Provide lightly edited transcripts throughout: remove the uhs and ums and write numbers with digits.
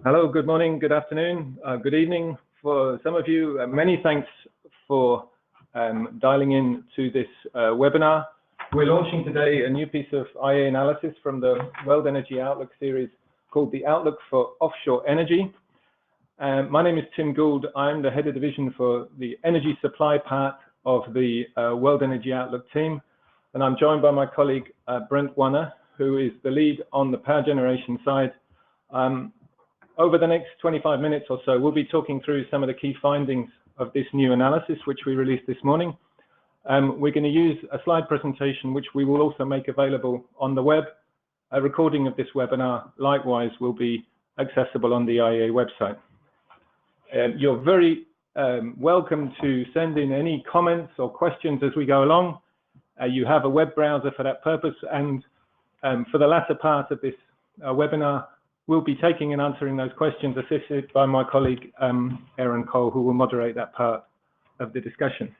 Hello, good morning, good afternoon, good evening for some of you. Many thanks for dialing in to this webinar. We're launching today a new piece of IA analysis from the World Energy Outlook series called the Outlook for Offshore Energy. My name is Tim Gould. I'm the head of division for the energy supply part of the World Energy Outlook team. And I'm joined by my colleague, Brent Warner, who is the lead on the power generation side. Over the next 25 minutes or so, we'll be talking through some of the key findings of this new analysis, which we released this morning. We're going to use a slide presentation, which we will also make available on the web. A recording of this webinar, likewise, will be accessible on the IA website. You're very welcome to send in any comments or questions as we go along. You have a web browser for that purpose, and for the latter part of this webinar, we'll be taking and answering those questions, assisted by my colleague, Aaron Cole, who will moderate that part of the discussion.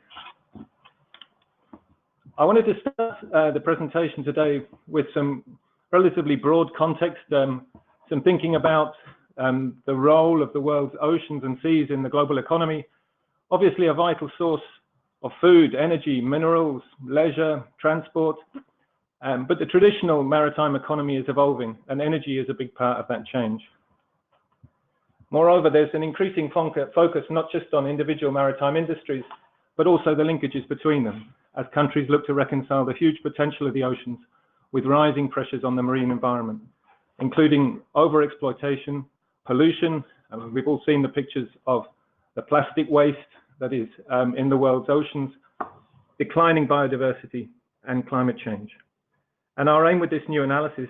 I wanted to start the presentation today with some relatively broad context, some thinking about the role of the world's oceans and seas in the global economy. Obviously a vital source of food, energy, minerals, leisure, transport. But the traditional maritime economy is evolving, and energy is a big part of that change. Moreover, there's an increasing focus not just on individual maritime industries, but also the linkages between them, as countries look to reconcile the huge potential of the oceans with rising pressures on the marine environment, including overexploitation, pollution. We've all seen the pictures of the plastic waste that is in the world's oceans, declining biodiversity, and climate change. And our aim with this new analysis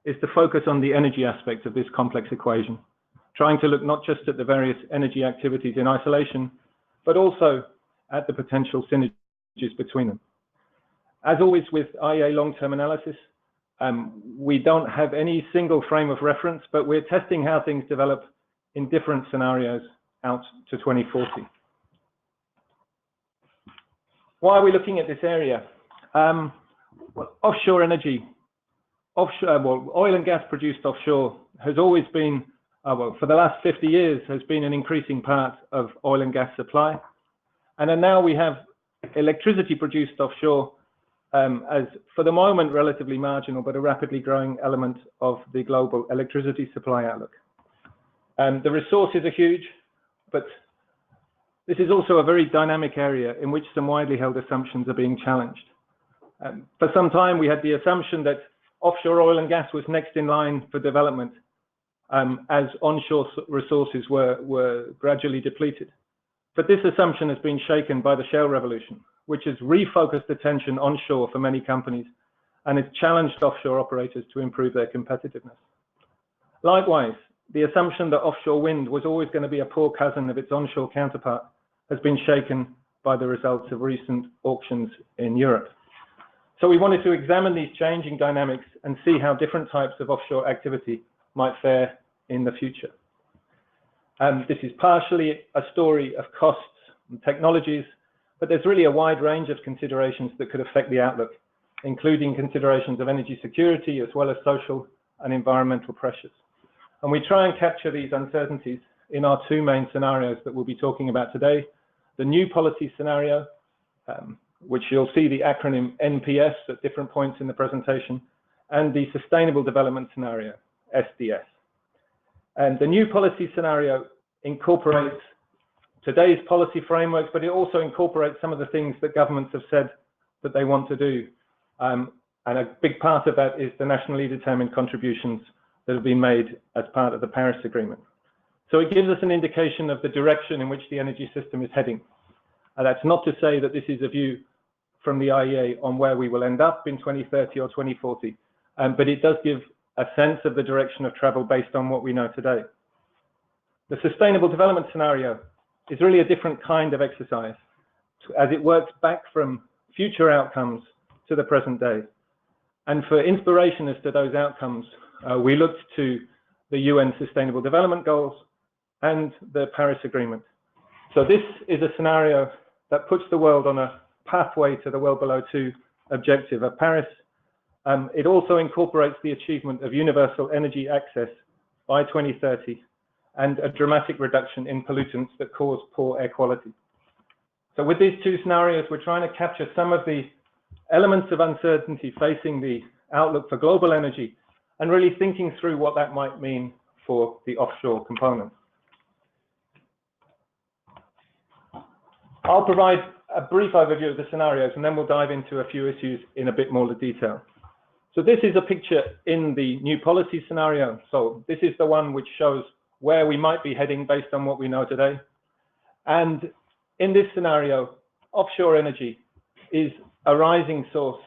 is to focus on the energy aspect of this complex equation, trying to look not just at the various energy activities in isolation, but also at the potential synergies between them. As always with IA long-term analysis, we don't have any single frame of reference, but we're testing how things develop in different scenarios out to 2040. Why are we looking at this area? Well, offshore energy, oil and gas produced offshore has always been, well, for the last 50 years, has been an increasing part of oil and gas supply. And then now we have electricity produced offshore as, for the moment, relatively marginal, but a rapidly growing element of the global electricity supply outlook. The resources are huge, but this is also a very dynamic area in which some widely held assumptions are being challenged. For some time, we had the assumption that offshore oil and gas was next in line for development as onshore resources were gradually depleted. But this assumption has been shaken by the shale revolution, which has refocused attention onshore for many companies and has challenged offshore operators to improve their competitiveness. Likewise, the assumption that offshore wind was always going to be a poor cousin of its onshore counterpart has been shaken by the results of recent auctions in Europe. So we wanted to examine these changing dynamics and see how different types of offshore activity might fare in the future. This is partially a story of costs and technologies, but there's really a wide range of considerations that could affect the outlook, including considerations of energy security, as well as social and environmental pressures. And we try and capture these uncertainties in our two main scenarios that we'll be talking about today: the new policy scenario, which you'll see the acronym NPS at different points in the presentation, and the Sustainable Development Scenario, SDS. And the new policy scenario incorporates today's policy frameworks, but it also incorporates some of the things that governments have said that they want to do. And a big part of that is the nationally determined contributions that have been made as part of the Paris Agreement. So it gives us an indication of the direction in which the energy system is heading. And that's not to say that this is a view from the IEA on where we will end up in 2030 or 2040, but it does give a sense of the direction of travel based on what we know today. The Sustainable Development Scenario is really a different kind of exercise, as it works back from future outcomes to the present day. And for inspiration as to those outcomes, we looked to the UN Sustainable Development Goals and the Paris Agreement. So this is a scenario that puts the world on a pathway to the well below 2 objective of Paris. It also incorporates the achievement of universal energy access by 2030 and a dramatic reduction in pollutants that cause poor air quality. So with these two scenarios, we're trying to capture some of the elements of uncertainty facing the outlook for global energy and really thinking through what that might mean for the offshore component. I'll provide a brief overview of the scenarios and then we'll dive into a few issues in a bit more detail. So this is a picture in the new policy scenario. So this is the one which shows where we might be heading based on what we know today. And in this scenario, offshore energy is a rising source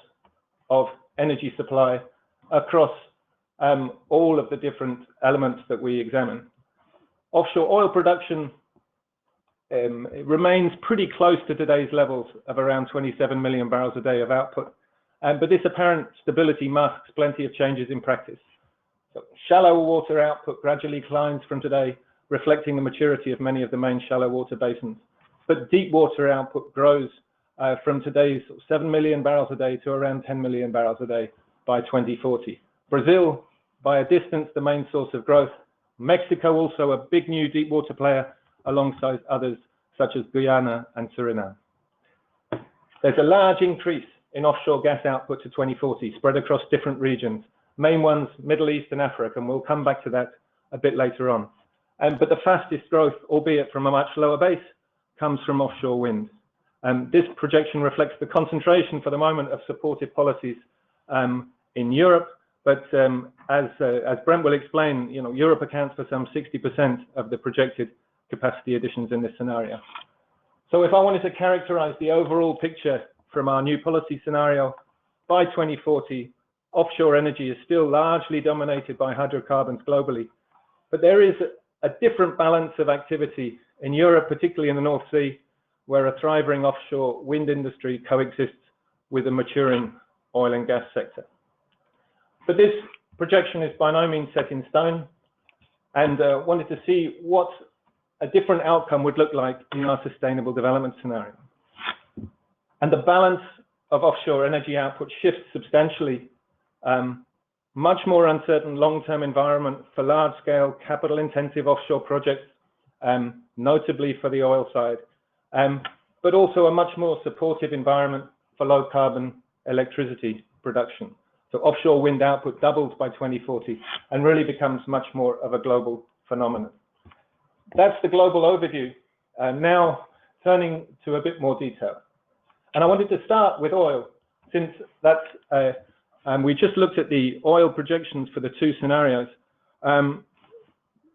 of energy supply across all of the different elements that we examine. Offshore oil production it remains pretty close to today's levels of around 27 million barrels a day of output. But this apparent stability masks plenty of changes in practice. So shallow water output gradually climbs from today, reflecting the maturity of many of the main shallow water basins. But deep water output grows from today's 7 million barrels a day to around 10 million barrels a day by 2040. Brazil, by a distance, the main source of growth. Mexico, also a big new deep water player, alongside others such as Guyana and Suriname. There's a large increase in offshore gas output to 2040, spread across different regions. Main ones, Middle East and Africa, and we'll come back to that a bit later on. But the fastest growth, albeit from a much lower base, comes from offshore wind. This projection reflects the concentration for the moment of supportive policies in Europe, but as Brent will explain, Europe accounts for some 60% of the projected capacity additions in this scenario. So if I wanted to characterize the overall picture from our new policy scenario, by 2040, offshore energy is still largely dominated by hydrocarbons globally, but there is a different balance of activity in Europe, particularly in the North Sea, where a thriving offshore wind industry coexists with a maturing oil and gas sector. But this projection is by no means set in stone, and wanted to see what a different outcome would look like in our sustainable development scenario. And the balance of offshore energy output shifts substantially. Much more uncertain long-term environment for large-scale, capital-intensive offshore projects, notably for the oil side, but also a much more supportive environment for low-carbon electricity production. So offshore wind output doubles by 2040 and really becomes much more of a global phenomenon. That's the global overview. Now turning to a bit more detail. And I wanted to start with oil, since that's, we just looked at the oil projections for the two scenarios.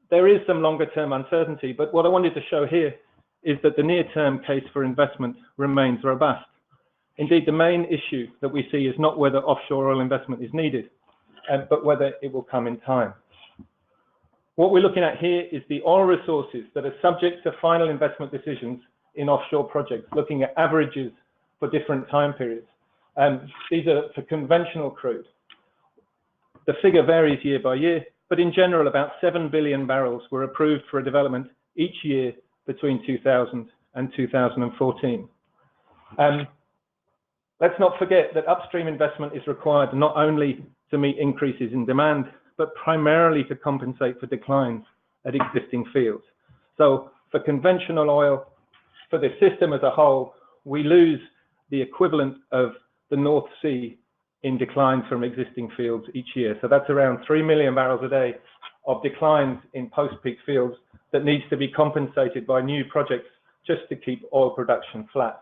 There is some longer term uncertainty, but what I wanted to show here is that the near term case for investment remains robust. Indeed, the main issue that we see is not whether offshore oil investment is needed, but whether it will come in time. What we're looking at here is the oil resources that are subject to final investment decisions in offshore projects, looking at averages for different time periods. These are for conventional crude. The figure varies year by year, but in general, about 7 billion barrels were approved for a development each year between 2000 and 2014. Let's not forget that upstream investment is required not only to meet increases in demand, but primarily to compensate for declines at existing fields. So for conventional oil, for the system as a whole, we lose the equivalent of the North Sea in declines from existing fields each year. So that's around 3 million barrels a day of declines in post-peak fields that needs to be compensated by new projects just to keep oil production flat.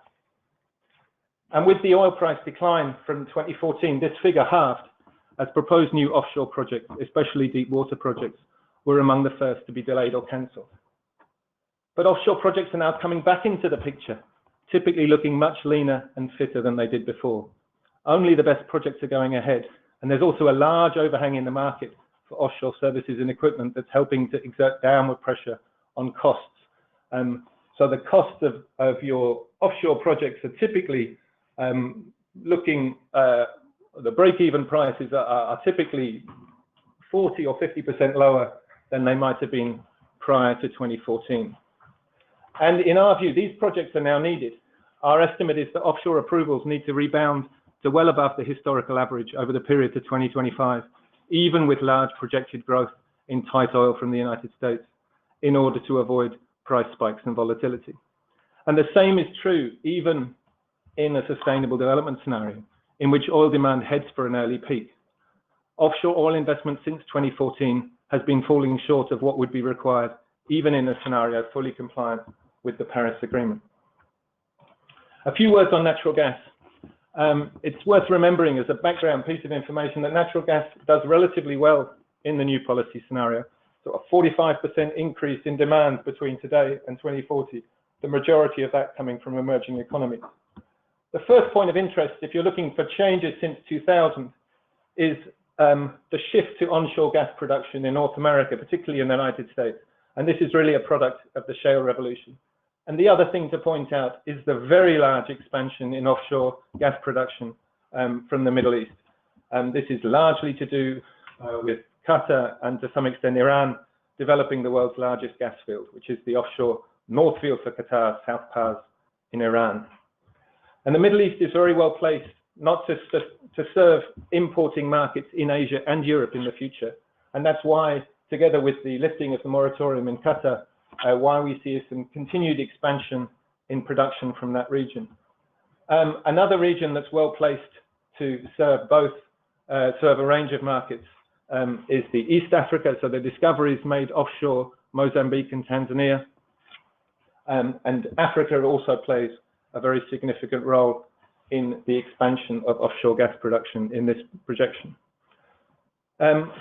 And with the oil price decline from 2014, this figure halved as proposed new offshore projects, especially deep water projects, were among the first to be delayed or cancelled. But offshore projects are now coming back into the picture, typically looking much leaner and fitter than they did before. Only the best projects are going ahead, and there's also a large overhang in the market for offshore services and equipment that's helping to exert downward pressure on costs. So the costs of your offshore projects are typically looking, the break-even prices are typically 40 or 50% lower than they might have been prior to 2014. And in our view, these projects are now needed. Our estimate is that offshore approvals need to rebound to well above the historical average over the period to 2025, even with large projected growth in tight oil from the United States. in order to avoid price spikes and volatility. And the same is true even in a sustainable development scenario in which oil demand heads for an early peak. Offshore oil investment since 2014 has been falling short of what would be required, even in a scenario fully compliant with the Paris Agreement. A few words on natural gas. It's worth remembering as a background piece of information that natural gas does relatively well in the new policy scenario. So a 45% increase in demand between today and 2040, the majority of that coming from emerging economies. The first point of interest, if you're looking for changes since 2000, is the shift to onshore gas production in North America, particularly in the United States. And this is really a product of the shale revolution. And the other thing to point out is the very large expansion in offshore gas production from the Middle East. This is largely to do with Qatar and to some extent Iran developing the world's largest gas field, which is the offshore North Field for Qatar, South Pars in Iran. And the Middle East is very well placed not to serve importing markets in Asia and Europe in the future. And that's why, together with the lifting of the moratorium in Qatar, why we see some continued expansion in production from that region. Another region that's well placed to serve both, serve a range of markets is the East Africa, so the discoveries made offshore Mozambique and Tanzania. And Africa also plays a very significant role in the expansion of offshore gas production in this projection.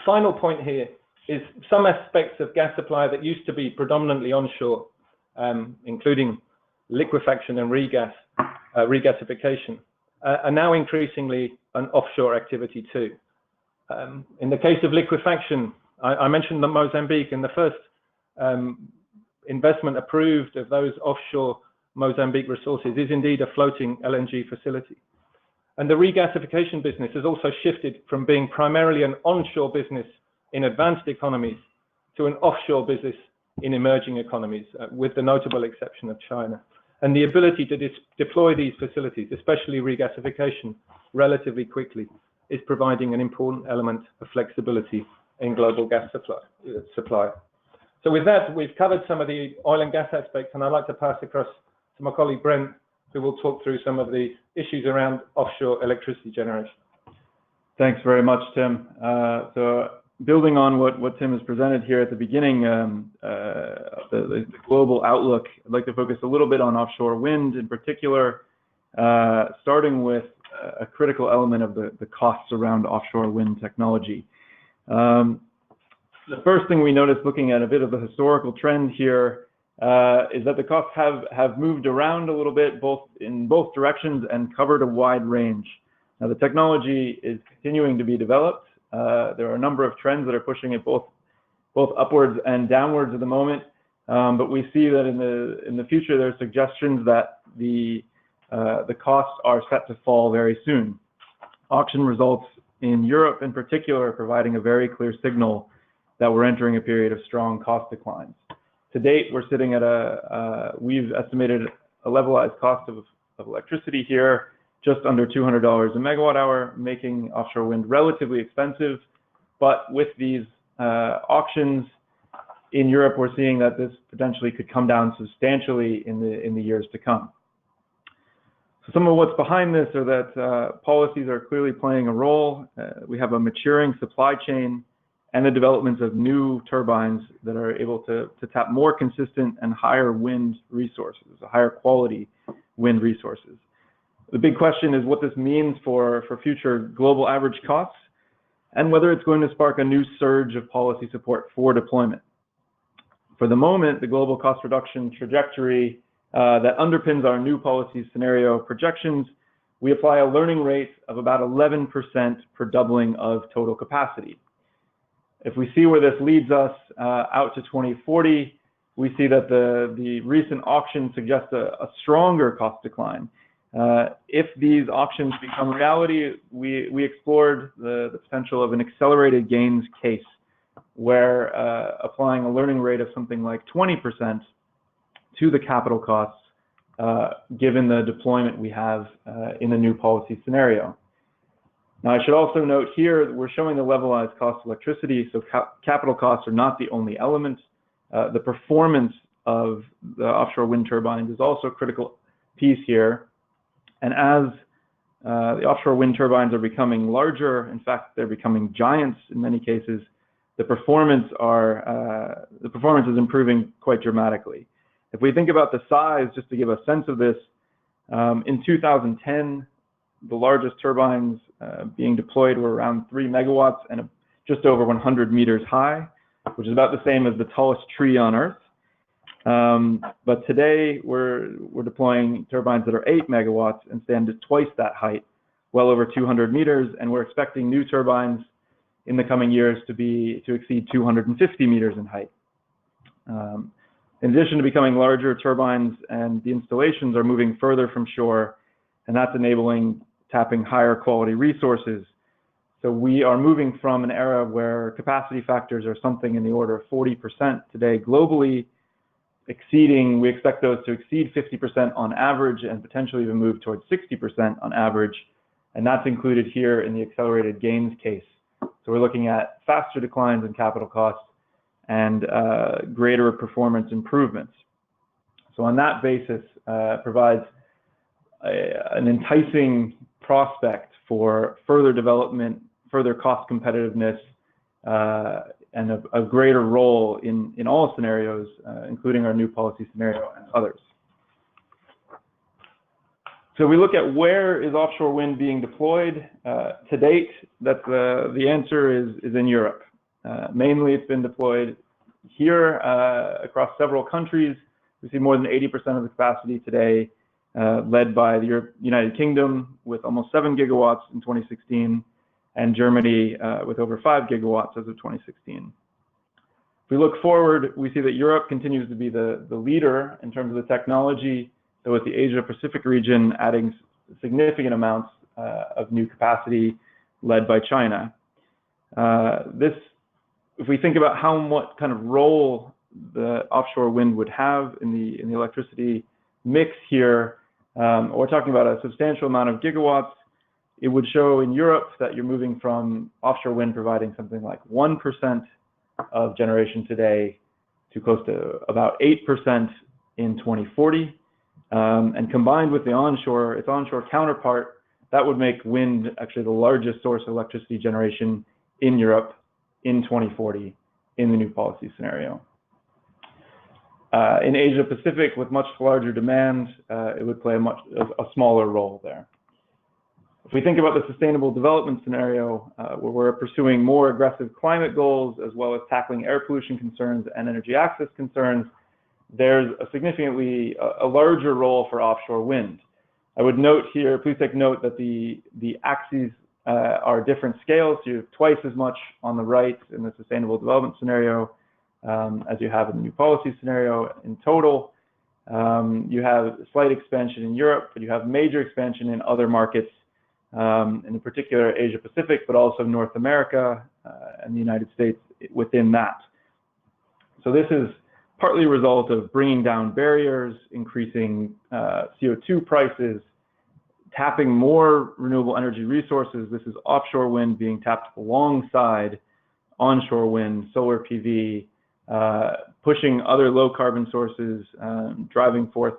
Final point here is some aspects of gas supply that used to be predominantly onshore, including liquefaction and regasification, are now increasingly an offshore activity too. In the case of liquefaction, I mentioned the Mozambique, and the first investment approved of those offshore Mozambique resources is indeed a floating LNG facility. And the regasification business has also shifted from being primarily an onshore business in advanced economies to an offshore business in emerging economies, with the notable exception of China. And the ability to deploy these facilities, especially regasification, relatively quickly, is providing an important element of flexibility in global gas supply. So with that, we've covered some of the oil and gas aspects, and I'd like to pass across to my colleague Brent, who will talk through some of the issues around offshore electricity generation. Thanks very much, Tim. So building on what Tim has presented here at the beginning, the global outlook, I'd like to focus a little bit on offshore wind in particular, starting with a critical element of the costs around offshore wind technology. The first thing we notice looking at a bit of the historical trend here is that the costs have moved around a little bit, in both directions, and covered a wide range. Now, the technology is continuing to be developed. There are a number of trends that are pushing it both upwards and downwards at the moment. But we see that in the future, there are suggestions that the costs are set to fall very soon. Auction results in Europe, in particular, are providing a very clear signal that we're entering a period of strong cost declines. To date, we're sitting at we've estimated a levelized cost of electricity here just under $200 a megawatt hour, making offshore wind relatively expensive. But with these auctions in Europe, we're seeing that this potentially could come down substantially in the years to come. So some of what's behind this are that policies are clearly playing a role. We have a maturing supply chain and the developments of new turbines that are able to tap more consistent and higher wind resources, higher quality wind resources. The big question is what this means for future global average costs and whether it's going to spark a new surge of policy support for deployment. For the moment, the global cost reduction trajectory that underpins our new policy scenario projections, we apply a learning rate of about 11% per doubling of total capacity. If we see where this leads us out to 2040, we see that the recent auction suggests a stronger cost decline. If these auctions become reality, we explored the potential of an accelerated gains case where applying a learning rate of something like 20% to the capital costs given the deployment we have in the new policy scenario. Now, I should also note here that we're showing the levelized cost of electricity, so capital costs are not the only element. the performance of the offshore wind turbines is also a critical piece here. And as the offshore wind turbines are becoming larger, in fact, they're becoming giants in many cases, the performance is improving quite dramatically. If we think about the size, just to give a sense of this, in 2010, the largest turbines being deployed were around 3 megawatts and just over 100 meters high, which is about the same as the tallest tree on Earth. But today we're deploying turbines that are 8 megawatts and stand at twice that height, well over 200 meters, and we're expecting new turbines in the coming years to exceed 250 meters in height. In addition to becoming larger, turbines and the installations are moving further from shore, and that's enabling tapping higher quality resources. So we are moving from an era where capacity factors are something in the order of 40% today globally, we expect those to exceed 50% on average and potentially even move towards 60% on average. And that's included here in the accelerated gains case. So we're looking at faster declines in capital costs and greater performance improvements. So on that basis, provides an enticing prospect for further development, further cost competitiveness, and a greater role in all scenarios, including our new policy scenario and others. So we look at where is offshore wind being deployed. To date, the answer is in Europe. Mainly it's been deployed here across several countries. We see more than 80% of the capacity today led by the United Kingdom with almost 7 gigawatts in 2016, and Germany with over 5 gigawatts as of 2016. If we look forward, we see that Europe continues to be the leader in terms of the technology, though with the Asia-Pacific region adding significant amounts of new capacity led by China. If we think about what kind of role the offshore wind would have in the electricity mix here, we're talking about a substantial amount of gigawatts. It would show in Europe that you're moving from offshore wind providing something like 1% of generation today to close to about 8% in 2040. And combined with its onshore counterpart, that would make wind actually the largest source of electricity generation in Europe in 2040 in the new policy scenario. In Asia Pacific, with much larger demand, it would play a smaller role there. If we think about the sustainable development scenario, where we're pursuing more aggressive climate goals, as well as tackling air pollution concerns and energy access concerns, there's a larger role for offshore wind. I would note here, please take note that the axes are different scales. So you have twice as much on the right in the sustainable development scenario as you have in the new policy scenario. In total, you have slight expansion in Europe, but you have major expansion in other markets, in particular Asia Pacific, but also North America and the United States within that. So this is partly a result of bringing down barriers, increasing CO2 prices, tapping more renewable energy resources. This is offshore wind being tapped alongside onshore wind, solar PV, pushing other low carbon sources, driving forth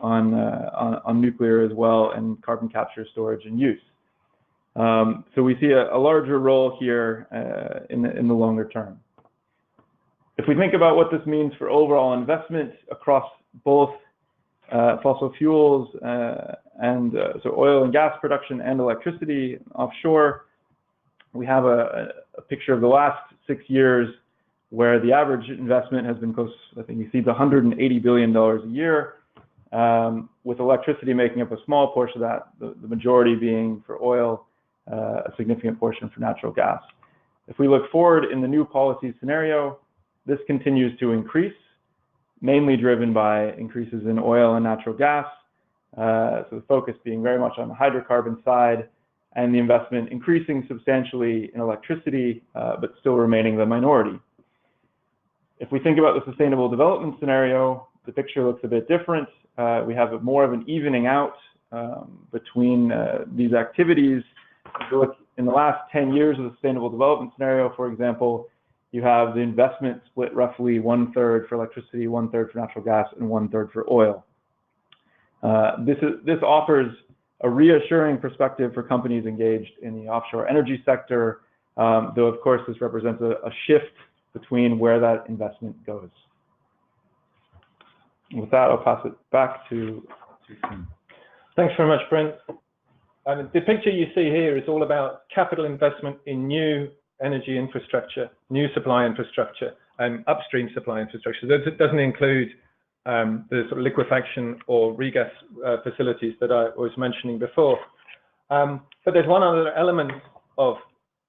on nuclear as well, and carbon capture, storage, and use. So we see a larger role here in the longer term. If we think about what this means for overall investment across both fossil fuels so oil and gas production and electricity offshore, we have a picture of the last 6 years where the average investment has been close, I think you see, the $180 billion a year, with electricity making up a small portion of that, the majority being for oil, a significant portion for natural gas. If we look forward in the new policy scenario, this continues to increase, mainly driven by increases in oil and natural gas. So the focus being very much on the hydrocarbon side, and the investment increasing substantially in electricity, but still remaining the minority. If we think about the sustainable development scenario, the picture looks a bit different. We have more of an evening out between these activities. If you look in the last 10 years of the sustainable development scenario, for example, you have the investment split roughly 1/3 for electricity, 1/3 for natural gas, and 1/3 for oil. This offers a reassuring perspective for companies engaged in the offshore energy sector, though of course this represents a shift between where that investment goes. With that, I'll pass it back to Tim. Thanks very much, Brent. The picture you see here is all about capital investment in new energy infrastructure, new supply infrastructure, and upstream supply infrastructure. That doesn't include the sort of liquefaction or regas facilities that I was mentioning before. But there's one other element of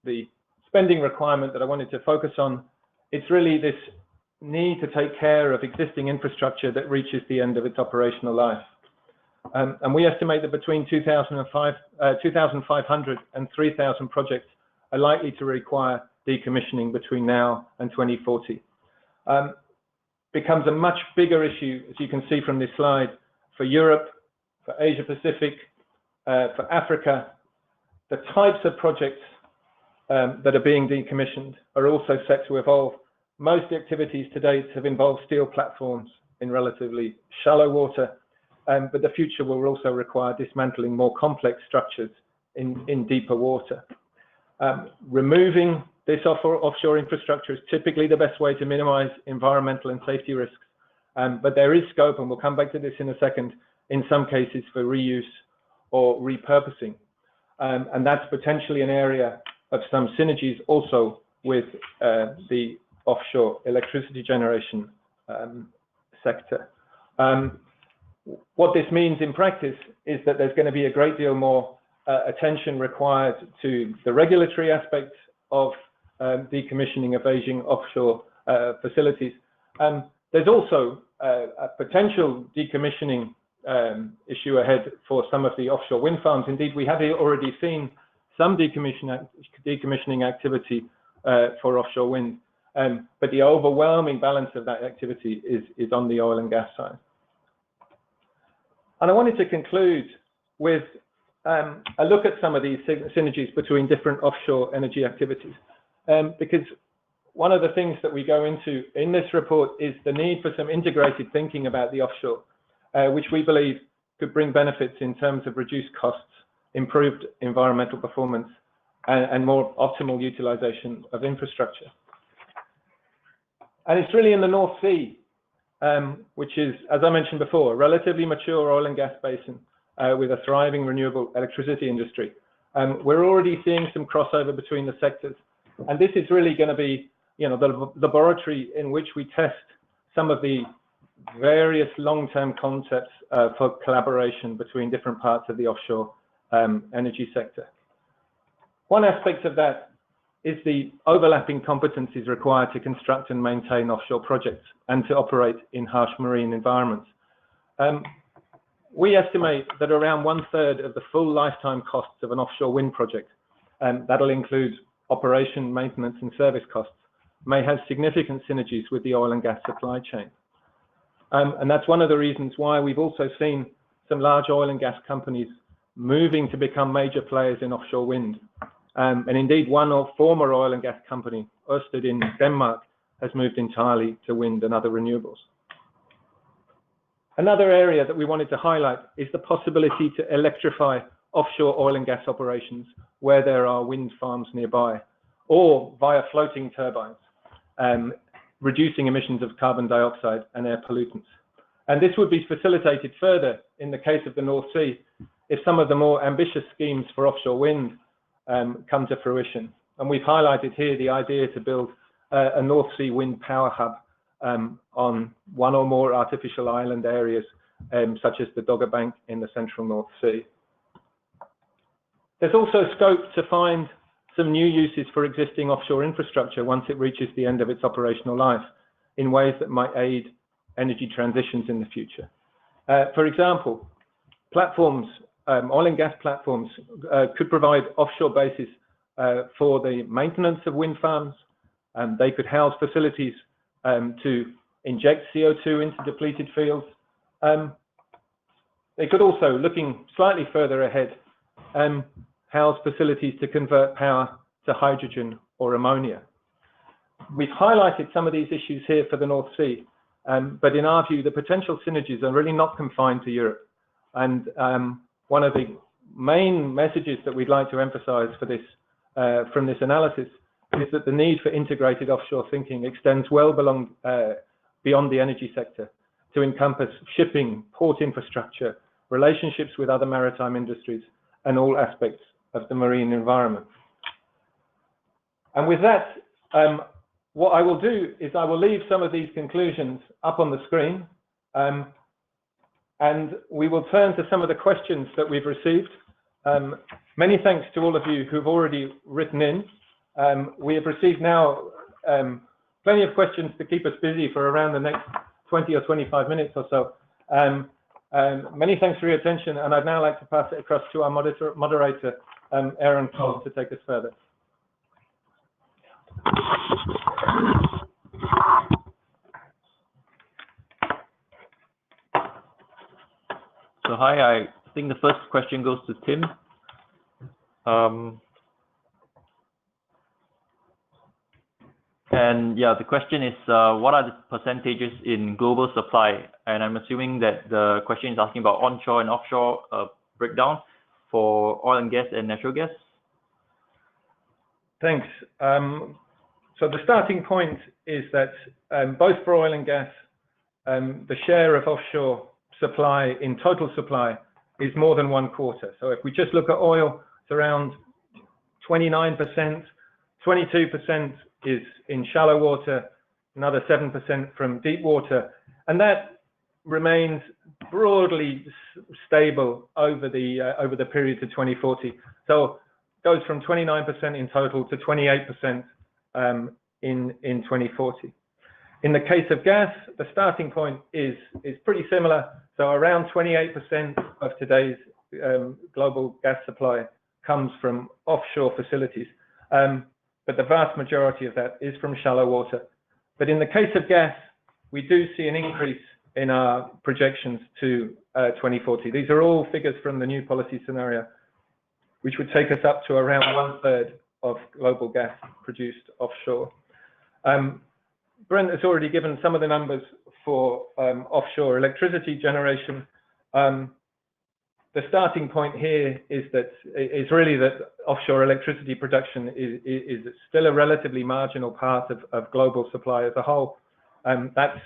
the spending requirement that I wanted to focus on. It's really this need to take care of existing infrastructure that reaches the end of its operational life. And we estimate that between 2,500 and 3,000 projects are likely to require decommissioning between now and 2040. Becomes a much bigger issue, as you can see from this slide, for Europe, for Asia Pacific, for Africa. The types of projects that are being decommissioned are also set to evolve. Most activities to date have involved steel platforms in relatively shallow water, but the future will also require dismantling more complex structures in deeper water. Removing this offshore infrastructure is typically the best way to minimize environmental and safety risks, but there is scope, and we'll come back to this in a second, in some cases for reuse or repurposing. And that's potentially an area of some synergies also with the offshore electricity generation sector. What this means in practice is that there's going to be a great deal more attention required to the regulatory aspects of decommissioning of aging offshore facilities. There's also a potential decommissioning issue ahead for some of the offshore wind farms. Indeed, we have already seen some decommissioning activity for offshore wind, but the overwhelming balance of that activity is on the oil and gas side. And I wanted to conclude with a look at some of these synergies between different offshore energy activities, because one of the things that we go into in this report is the need for some integrated thinking about the offshore, which we believe could bring benefits in terms of reduced costs, improved environmental performance, and more optimal utilization of infrastructure. And it's really in the North Sea, which is, as I mentioned before, a relatively mature oil and gas basin with a thriving renewable electricity industry. We're already seeing some crossover between the sectors, and this is really going to be, you know, the laboratory in which we test some of the various long-term concepts for collaboration between different parts of the offshore energy sector. One aspect of that is the overlapping competencies required to construct and maintain offshore projects and to operate in harsh marine environments. We estimate that around 1/3 of the full lifetime costs of an offshore wind project, that'll include operation, maintenance, and service costs, may have significant synergies with the oil and gas supply chain. And that's one of the reasons why we've also seen some large oil and gas companies moving to become major players in offshore wind. And indeed, one former oil and gas company, Ørsted in Denmark, has moved entirely to wind and other renewables. Another area that we wanted to highlight is the possibility to electrify offshore oil and gas operations where there are wind farms nearby, or via floating turbines, reducing emissions of carbon dioxide and air pollutants. And this would be facilitated further in the case of the North Sea if some of the more ambitious schemes for offshore wind come to fruition. And we've highlighted here the idea to build a North Sea wind power hub on one or more artificial island areas, such as the Dogger Bank in the central North Sea. There's also scope to find some new uses for existing offshore infrastructure once it reaches the end of its operational life, in ways that might aid energy transitions in the future. For example, platforms, oil and gas platforms could provide offshore bases for the maintenance of wind farms. They could house facilities to inject CO2 into depleted fields. They could also, looking slightly further ahead, house facilities to convert power to hydrogen or ammonia. We've highlighted some of these issues here for the North Sea, but in our view, the potential synergies are really not confined to Europe. And one of the main messages that we'd like to emphasize for this, from this analysis, is that the need for integrated offshore thinking extends well beyond the energy sector to encompass shipping, port infrastructure, relationships with other maritime industries, and all aspects of the marine environment. And with that, what I will do is I will leave some of these conclusions up on the screen, and we will turn to some of the questions that we've received. Many thanks to all of you who've already written in. We have received now plenty of questions to keep us busy for around the next 20 or 25 minutes or so. Many thanks for your attention, and I'd now like to pass it across to our moderator, Aaron Cole, to take us further. So hi, I think the first question goes to Tim. And yeah, the question is, what are the percentages in global supply? And I'm assuming that the question is asking about onshore and offshore breakdown for oil and gas and natural gas. Thanks. So the starting point is that both for oil and gas, the share of offshore supply in total supply is more than 1/4. So if we just look at oil, it's around 29%, 22% is in shallow water, another 7% from deep water, and that remains broadly stable over the period to 2040. So it goes from 29% in total to 28% in 2040. In the case of gas, the starting point is pretty similar. So around 28% of today's global gas supply comes from offshore facilities. But the vast majority of that is from shallow water. But in the case of gas, we do see an increase in our projections to 2040. These are all figures from the new policy scenario, which would take us up to around 1/3 of global gas produced offshore. Brent has already given some of the numbers for offshore electricity generation. The starting point here is really that offshore electricity production is still a relatively marginal part of global supply as a whole. That's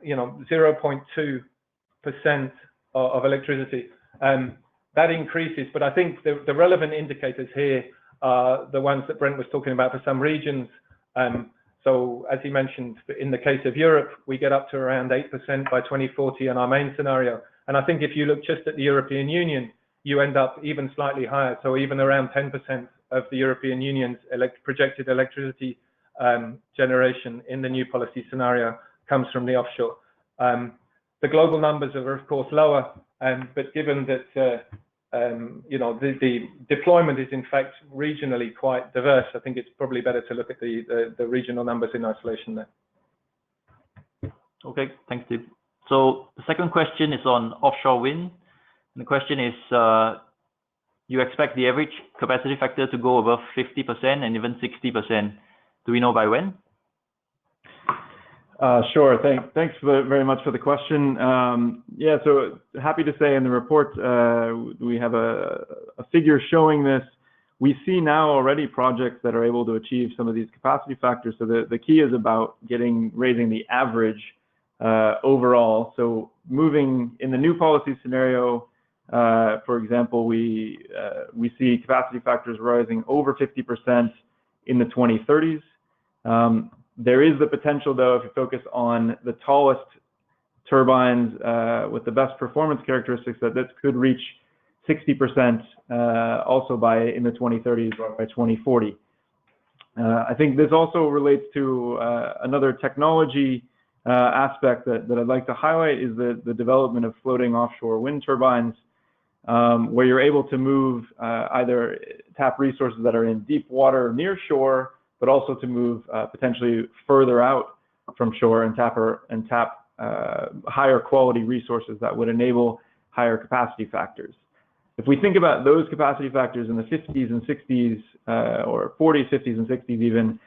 0.2% of electricity. That increases, but I think the relevant indicators here are the ones that Brent was talking about for some regions. So as he mentioned, in the case of Europe, we get up to around 8% by 2040 in our main scenario. And I think if you look just at the European Union, you end up even slightly higher. So even around 10% of the European Union's projected electricity generation in the new policy scenario comes from the offshore. The global numbers are of course lower, but given that the deployment is in fact regionally quite diverse, I think it's probably better to look at the regional numbers in isolation there. Okay, thanks, Steve. So the second question is on offshore wind. And the question is, you expect the average capacity factor to go above 50% and even 60%. Do we know by when? Sure. Thanks very much for the question. Yeah, so happy to say in the report, we have a figure showing this. We see now already projects that are able to achieve some of these capacity factors. So the key is about raising the average overall. So moving in the new policy scenario, for example, we see capacity factors rising over 50% in the 2030s. There is the potential, though, if you focus on the tallest turbines with the best performance characteristics, that this could reach 60% also in the 2030s or by 2040. I think this also relates to another technology aspect that I'd like to highlight is the development of floating offshore wind turbines, where you're able to move either tap resources that are in deep water near shore, but also to move potentially further out from shore and tap higher quality resources that would enable higher capacity factors. If we think about those capacity factors in the 50s and 60s, or 40s, 50s, and 60s even,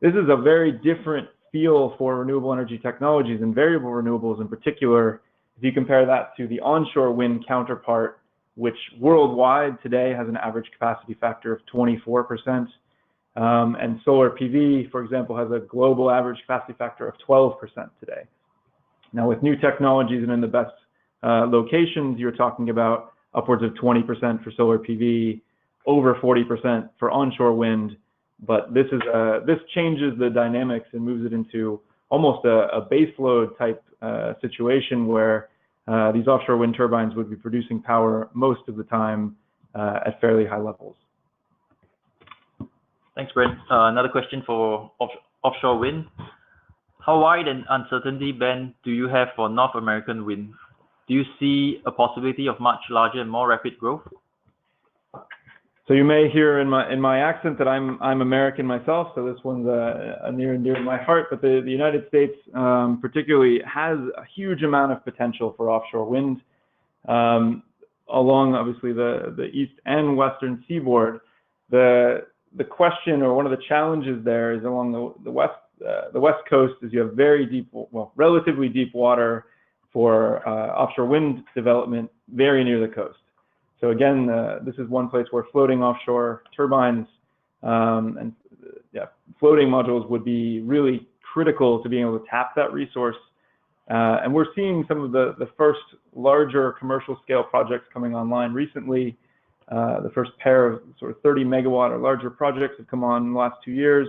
this is a very different feel for renewable energy technologies and variable renewables in particular. If you compare that to the onshore wind counterpart, which worldwide today has an average capacity factor of 24%, and solar PV, for example, has a global average capacity factor of 12% today. Now, with new technologies and in the best locations, you're talking about upwards of 20% for solar PV, over 40% for onshore wind. But this changes the dynamics and moves it into almost a baseload type situation where these offshore wind turbines would be producing power most of the time at fairly high levels. Thanks, Brent. Another question for offshore wind. How wide an uncertainty band do you have for North American wind? Do you see a possibility of much larger and more rapid growth? So you may hear in my accent that I'm American myself, so this one's near and dear to my heart. But the United States particularly has a huge amount of potential for offshore wind along obviously the east and western seaboard. The question, or one of the challenges there, is along the west coast, is you have very deep, well, relatively deep water for offshore wind development very near the coast. So again, this is one place where floating offshore turbines and floating modules would be really critical to being able to tap that resource. And we're seeing some of the first larger commercial scale projects coming online recently. The first pair of sort of 30 megawatt or larger projects have come on in the last 2 years.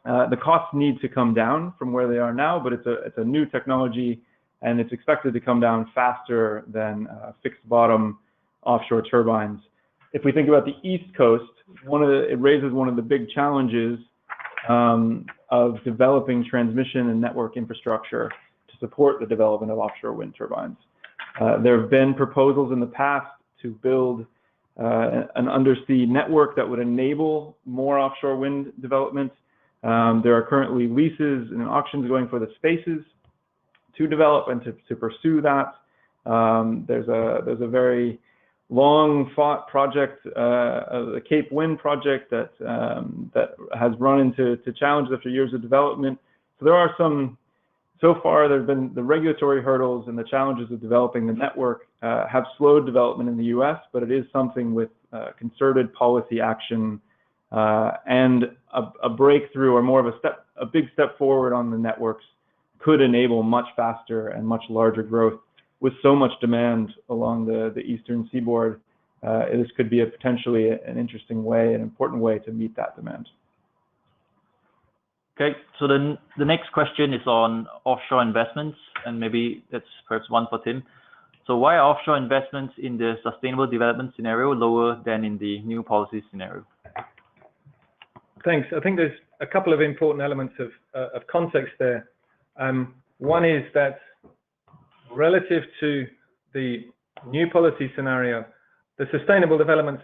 The costs need to come down from where they are now, but it's a new technology, and it's expected to come down faster than fixed bottom offshore turbines. If we think about the East Coast, it raises one of the big challenges of developing transmission and network infrastructure to support the development of offshore wind turbines. There have been proposals in the past to build an undersea network that would enable more offshore wind development. There are currently leases and auctions going for the spaces to develop and to pursue that. There's a very long fought project, the Cape Wind project, that has run into challenges after years of development. So there are so far there have been the regulatory hurdles and the challenges of developing the network have slowed development in the US, but it is something with concerted policy action and a breakthrough, or more of a big step forward on the networks, could enable much faster and much larger growth. With so much demand along the eastern seaboard, this could be potentially an interesting way, an important way to meet that demand. Okay, so the next question is on offshore investments, and maybe that's perhaps one for Tim. So why are offshore investments in the sustainable development scenario lower than in the new policy scenario? Thanks. I think there's a couple of important elements of context there. One is that relative to the new policy scenario, the sustainable development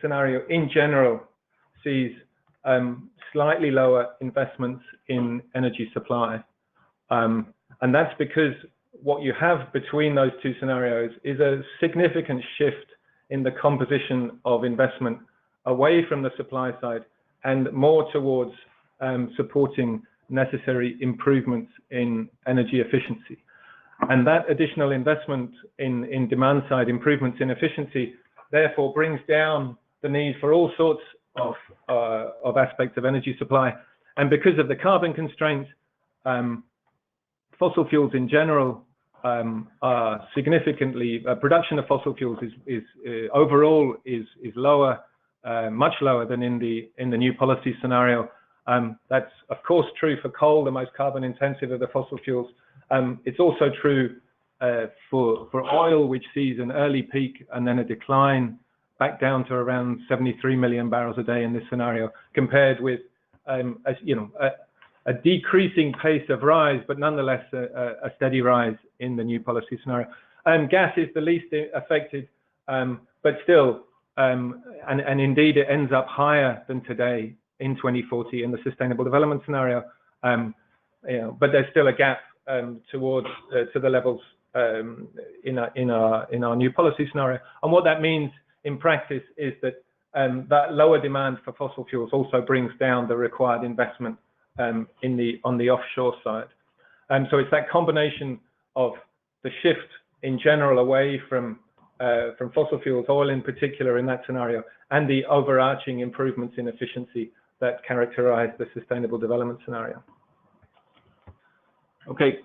scenario in general sees slightly lower investments in energy supply. And that's because what you have between those two scenarios is a significant shift in the composition of investment away from the supply side and more towards supporting necessary improvements in energy efficiency. And that additional investment in demand side improvements in efficiency therefore brings down the need for all sorts of aspects of energy supply. And because of the carbon constraints, fossil fuels in general are significantly, production of fossil fuels is overall lower, much lower than in the new policy scenario. That's of course true for coal, the most carbon intensive of the fossil fuels. It's also true for oil, which sees an early peak and then a decline back down to around 73 million barrels a day in this scenario, compared with a decreasing pace of rise, but nonetheless a steady rise in the new policy scenario. Gas is the least affected, but still, and indeed it ends up higher than today in 2040 in the sustainable development scenario. But there's still a gap towards to the levels in our new policy scenario. And what that means in practice is that that lower demand for fossil fuels also brings down the required investment on the offshore side. So it's that combination of the shift in general away from fossil fuels, oil in particular in that scenario, and the overarching improvements in efficiency that characterize the sustainable development scenario. Okay,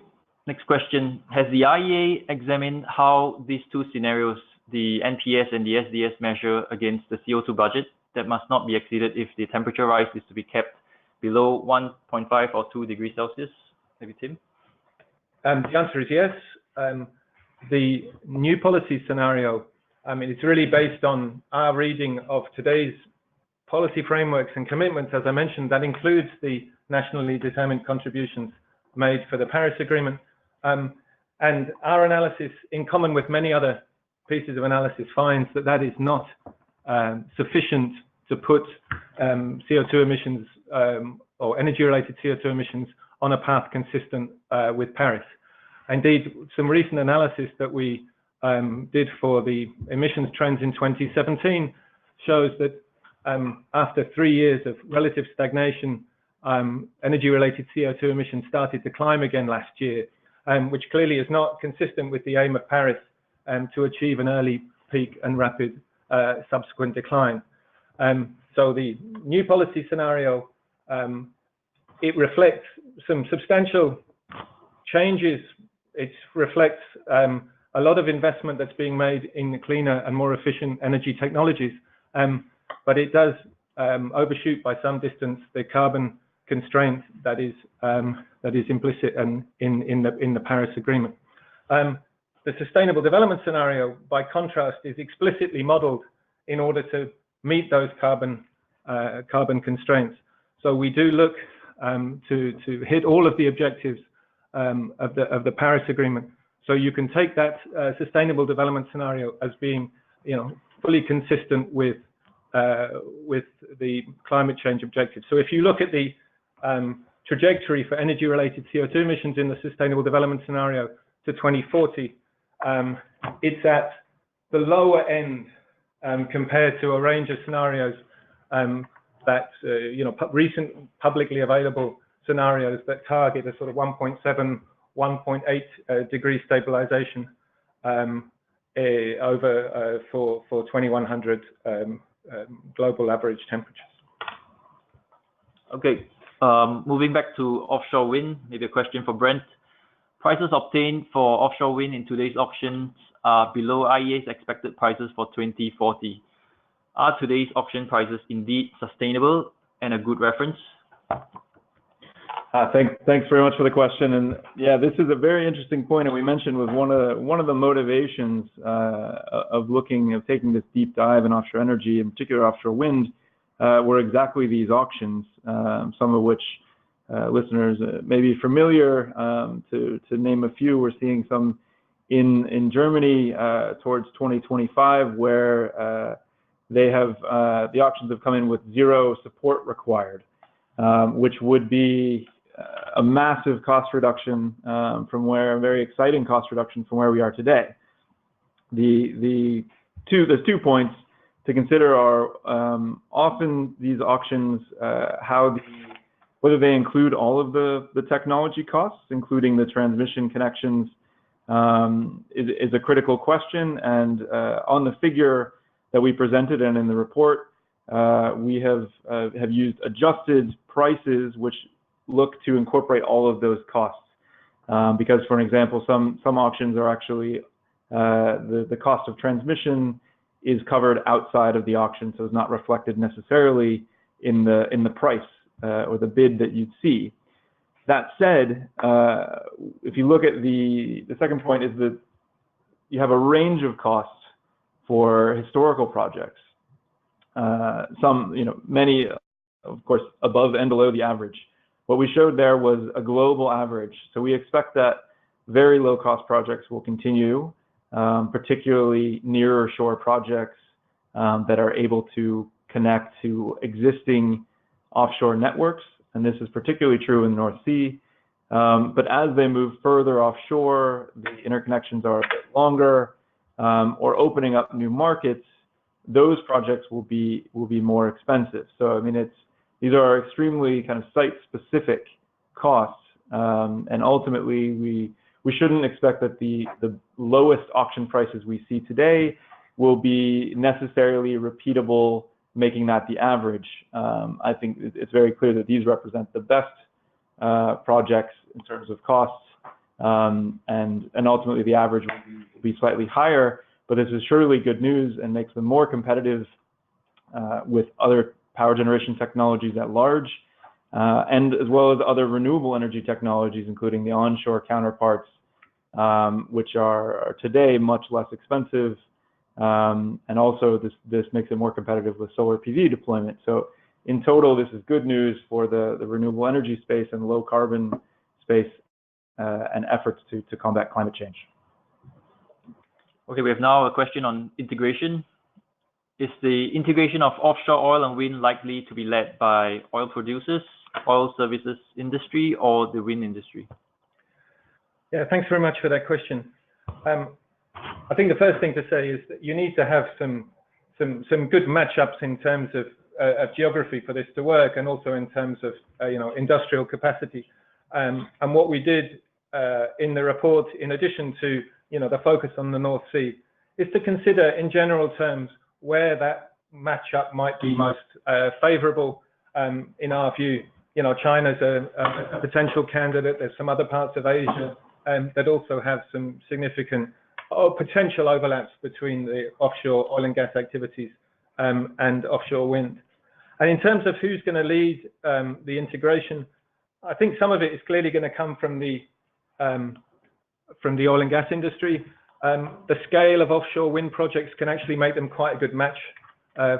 next question. Has the IEA examined how these two scenarios, the NPS and the SDS, measure against the CO2 budget that must not be exceeded if the temperature rise is to be kept below 1.5 or 2 degrees Celsius? Maybe Tim? The answer is yes. The new policy scenario, it's really based on our reading of today's policy frameworks and commitments. As I mentioned, that includes the nationally determined contributions made for the Paris Agreement. And our analysis, in common with many other pieces of analysis, finds that that is not sufficient to put CO2 emissions or energy-related CO2 emissions on a path consistent with Paris. Indeed, some recent analysis that we did for the emissions trends in 2017 shows that after 3 years of relative stagnation, energy-related CO2 emissions started to climb again last year, which clearly is not consistent with the aim of Paris to achieve an early peak and rapid subsequent decline. So the new policy scenario, it reflects some substantial changes. It reflects a lot of investment that's being made in cleaner and more efficient energy technologies, but it does overshoot by some distance the carbon constraint that is implicit in the Paris Agreement. The Sustainable Development Scenario, by contrast, is explicitly modeled in order to meet those carbon constraints. So we do look to hit all of the objectives of the Paris Agreement. So you can take that Sustainable Development Scenario as being, fully consistent with the climate change objectives. So if you look at the trajectory for energy-related CO2 emissions in the Sustainable Development Scenario to 2040, it's at the lower end compared to a range of scenarios that, recent publicly available scenarios that target a sort of 1.7, 1.8 degree stabilization over for 2100 global average temperatures. Okay, moving back to offshore wind, maybe a question for Brent. Prices obtained for offshore wind in today's auctions are below IEA's expected prices for 2040. Are today's auction prices indeed sustainable and a good reference? Thanks very much for the question. And yeah, this is a very interesting point, and we mentioned was one of the motivations of taking this deep dive in offshore energy, in particular offshore wind, were exactly these auctions, some of which listeners may be familiar. To name a few, we're seeing some in Germany towards 2025, where the auctions have come in with zero support required, which would be a massive cost reduction a very exciting cost reduction from where we are today. There's 2 points to consider are often these auctions, whether they include all of the technology costs, including the transmission connections, is a critical question. And on the figure that we presented and in the report, we have used adjusted prices which look to incorporate all of those costs. Because, for an example, some auctions are actually the cost of transmission is covered outside of the auction, so it's not reflected necessarily in the price or the bid that you'd see. That said, if you look at the second point is that you have a range of costs for historical projects. Many, of course, above and below the average. What we showed there was a global average. So we expect that very low cost projects will continue, particularly nearer shore projects that are able to connect to existing offshore networks. And this is particularly true in the North Sea. But as they move further offshore, the interconnections are a bit longer, or opening up new markets, those projects will be more expensive. So I mean, these are extremely kind of site-specific costs, and ultimately we shouldn't expect that the lowest auction prices we see today will be necessarily repeatable, making that the average. I think it's very clear that these represent the best projects in terms of costs, and ultimately the average will be slightly higher, but this is surely good news and makes them more competitive with other power generation technologies at large, and as well as other renewable energy technologies, including the onshore counterparts, which are today much less expensive, and also this makes it more competitive with solar PV deployment. So in total, this is good news for the renewable energy space and low carbon space, and efforts to combat climate change. Okay, we have now a question on integration. Is the integration of offshore oil and wind likely to be led by oil producers, oil services industry, or the wind industry? Yeah, thanks very much for that question. I think the first thing to say is that you need to have some good matchups in terms of geography for this to work, and also in terms of industrial capacity. And what we did in the report, in addition to the focus on the North Sea, is to consider in general terms where that matchup might be most favorable. In our view, China's a potential candidate. There's some other parts of Asia that also have some significant potential overlaps between the offshore oil and gas activities and offshore wind. And in terms of who's going to lead the integration, I think some of it is clearly going to come from the oil and gas industry. The scale of offshore wind projects can actually make them quite a good match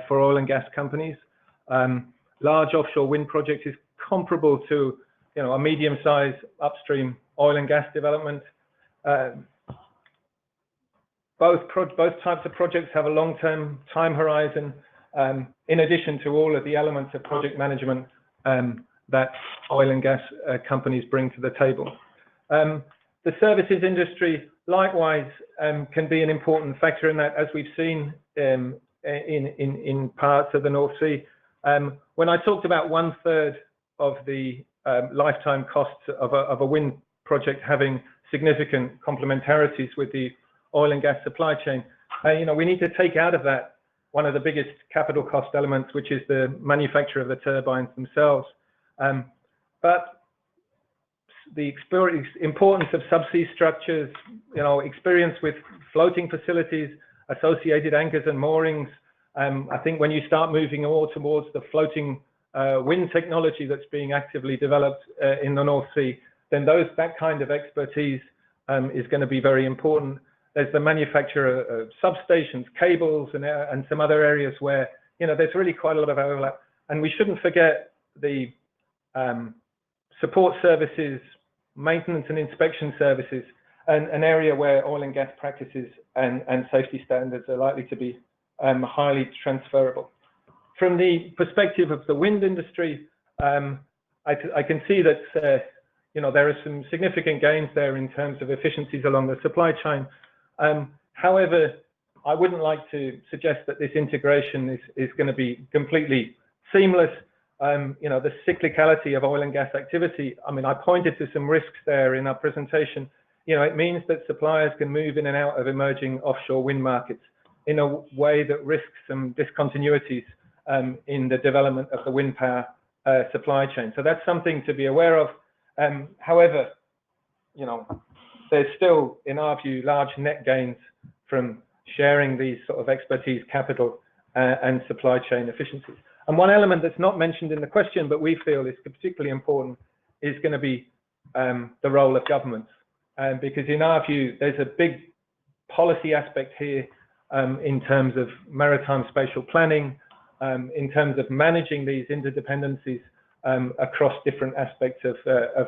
for oil and gas companies. Large offshore wind project is comparable to a medium-sized upstream oil and gas development. Both types of projects have a long-term time horizon, in addition to all of the elements of project management that oil and gas companies bring to the table. The services industry, likewise, can be an important factor in that, as we've seen in parts of the North Sea. When I talked about 1/3 of the lifetime costs of a wind project having significant complementarities with the oil and gas supply chain, we need to take out of that one of the biggest capital cost elements, which is the manufacture of the turbines themselves. But the importance of subsea structures, experience with floating facilities, associated anchors and moorings. I think when you start moving more towards the floating wind technology that's being actively developed in the North Sea, then that kind of expertise is going to be very important. There's the manufacture of substations, cables, and some other areas where there's really quite a lot of overlap. And we shouldn't forget the support services, maintenance and inspection services, an area where oil and gas practices and safety standards are likely to be highly transferable. From the perspective of the wind industry, I can see that there are some significant gains there in terms of efficiencies along the supply chain. However, I wouldn't like to suggest that this integration is going to be completely seamless. The cyclicality of oil and gas activity, I pointed to some risks there in our presentation. It means that suppliers can move in and out of emerging offshore wind markets in a way that risks some discontinuities in the development of the wind power supply chain. So that's something to be aware of. However, there's still, in our view, large net gains from sharing these sort of expertise, capital, and supply chain efficiencies. And one element that's not mentioned in the question, but we feel is particularly important, is going to be the role of governments. Because in our view, there's a big policy aspect here in terms of maritime spatial planning, in terms of managing these interdependencies across different aspects of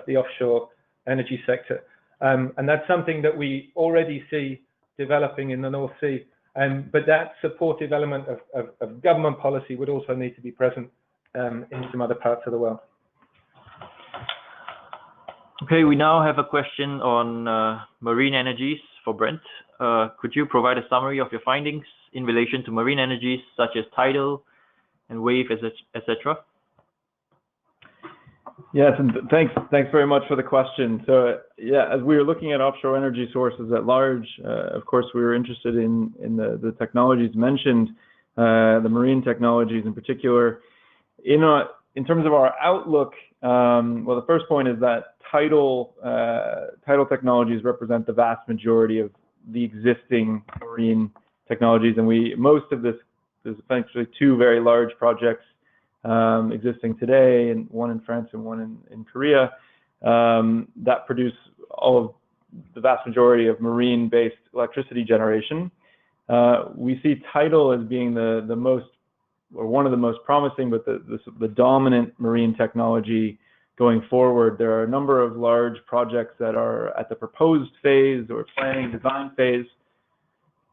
the offshore energy sector. And that's something that we already see developing in the North Sea. But that supportive element of government policy would also need to be present in some other parts of the world. Okay, we now have a question on marine energies for Brent. Could you provide a summary of your findings in relation to marine energies such as tidal and wave, etc.? Yes, and thanks very much for the question. So yeah, as we were looking at offshore energy sources at large, of course, we were interested in the technologies mentioned, the marine technologies in particular. In terms of our outlook, well, the first point is that tidal technologies represent the vast majority of the existing marine technologies, and most of this, there's essentially two very large projects existing today, and one in France and one in Korea, that produce all of the vast majority of marine-based electricity generation. We see tidal as being the most, or one of the most promising, but the dominant marine technology going forward. There are a number of large projects that are at the proposed phase or planning design phase,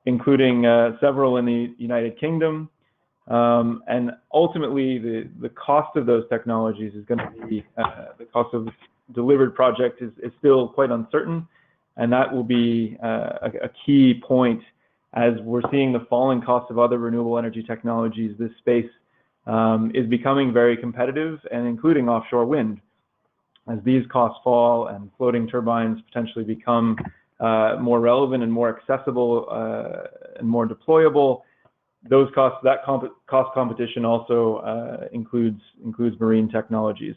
including several in the United Kingdom. And ultimately, the cost of those technologies is going to be, the cost of delivered project is still quite uncertain, and that will be a key point as we're seeing the falling cost of other renewable energy technologies. This space is becoming very competitive, and including offshore wind. As these costs fall and floating turbines potentially become more relevant and more accessible and more deployable, those costs, that cost competition also includes marine technologies.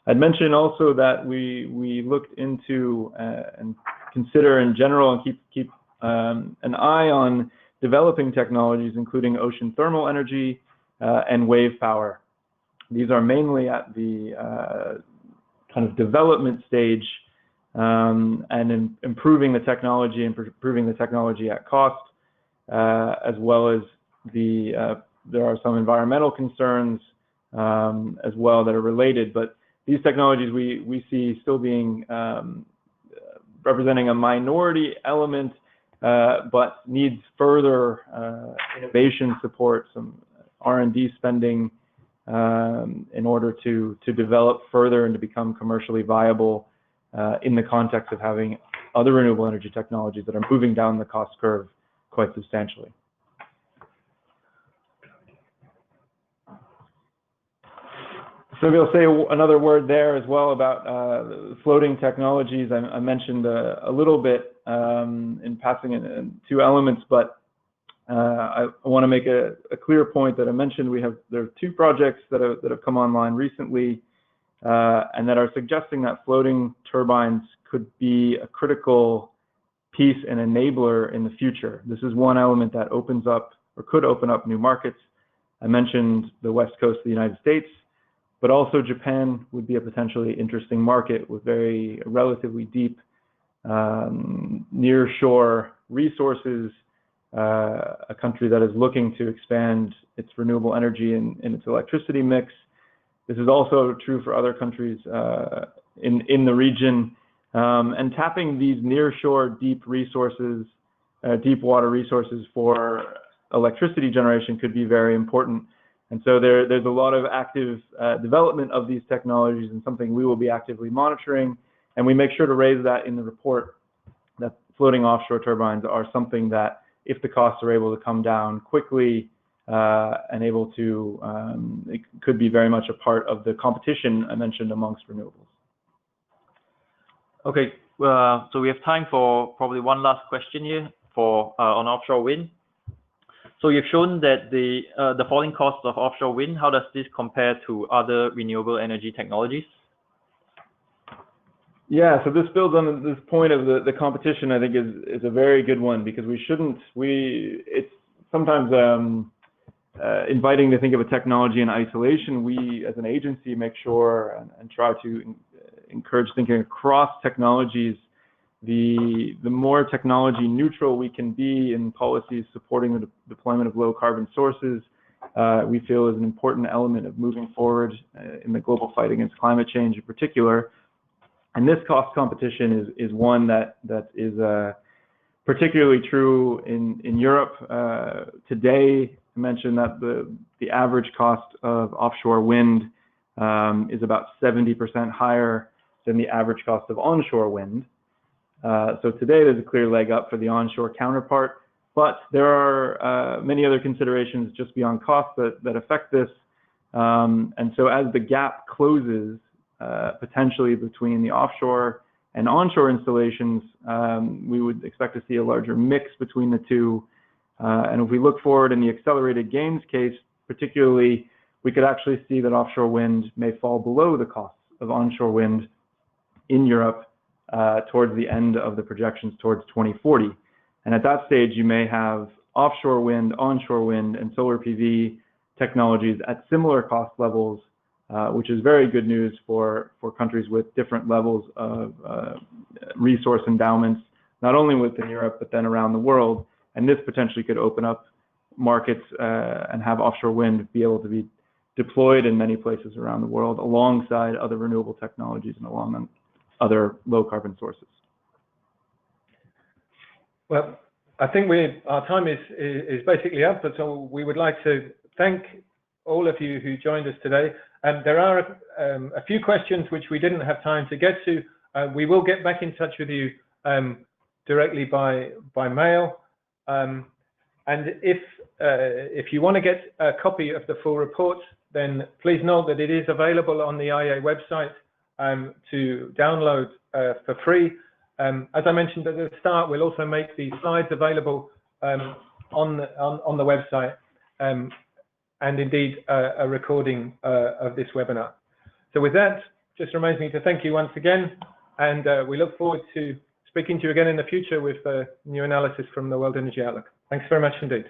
I'd mention also that we looked into and consider in general and keep an eye on developing technologies, including ocean thermal energy and wave power. These are mainly at the kind of development stage, and improving the technology and improving the technology at cost, as well as there are some environmental concerns as well that are related. But these technologies we see still being representing a minority element, but needs further innovation support, some R&D spending, in order to develop further and to become commercially viable in the context of having other renewable energy technologies that are moving down the cost curve quite substantially. So we'll say another word there as well about floating technologies. I mentioned a little bit in passing in two elements, but I want to make a clear point that I mentioned. There are two projects that have come online recently, and that are suggesting that floating turbines could be a critical piece and enabler in the future. This is one element that opens up or could open up new markets. I mentioned the west coast of the United States, but also Japan would be a potentially interesting market with very relatively deep near-shore resources, a country that is looking to expand its renewable energy in its electricity mix. This is also true for other countries in the region, and tapping these near-shore deep resources, deep water resources for electricity generation could be very important. And so there's a lot of active development of these technologies, and something we will be actively monitoring. And we make sure to raise that in the report, that floating offshore turbines are something that, if the costs are able to come down quickly and able to, it could be very much a part of the competition I mentioned amongst renewables. Okay, so we have time for probably one last question here on offshore wind. So you've shown that the falling cost of offshore wind. How does this compare to other renewable energy technologies? Yeah, so this builds on this point of the competition. I think is a very good one, because it's sometimes inviting to think of a technology in isolation. We as an agency make sure and try to encourage thinking across technologies. The more technology neutral we can be in policies supporting the deployment of low carbon sources, we feel is an important element of moving forward in the global fight against climate change in particular. And this cost competition is one that is particularly true in Europe. Today, I mentioned that the average cost of offshore wind is about 70% higher than the average cost of onshore wind. So today there's a clear leg up for the onshore counterpart, but there are many other considerations just beyond cost that affect this. And so as the gap closes potentially between the offshore and onshore installations, we would expect to see a larger mix between the two. And if we look forward in the accelerated gains case, particularly, we could actually see that offshore wind may fall below the costs of onshore wind in Europe towards the end of the projections towards 2040. And at that stage, you may have offshore wind, onshore wind, and solar PV technologies at similar cost levels, which is very good news for countries with different levels of resource endowments, not only within Europe, but then around the world. And this potentially could open up markets and have offshore wind be able to be deployed in many places around the world alongside other renewable technologies and along other low carbon sources. Well, I think our time is basically up, but so we would like to thank all of you who joined us today. There are a few questions which we didn't have time to get to. We will get back in touch with you directly by mail. And if you want to get a copy of the full report, then please note that it is available on the IEA website to download for free. As I mentioned at the start, we'll also make the slides available on the website, and indeed a recording of this webinar. So with that, just remains me to thank you once again, and we look forward to speaking to you again in the future with new analysis from the World Energy Outlook. Thanks very much indeed.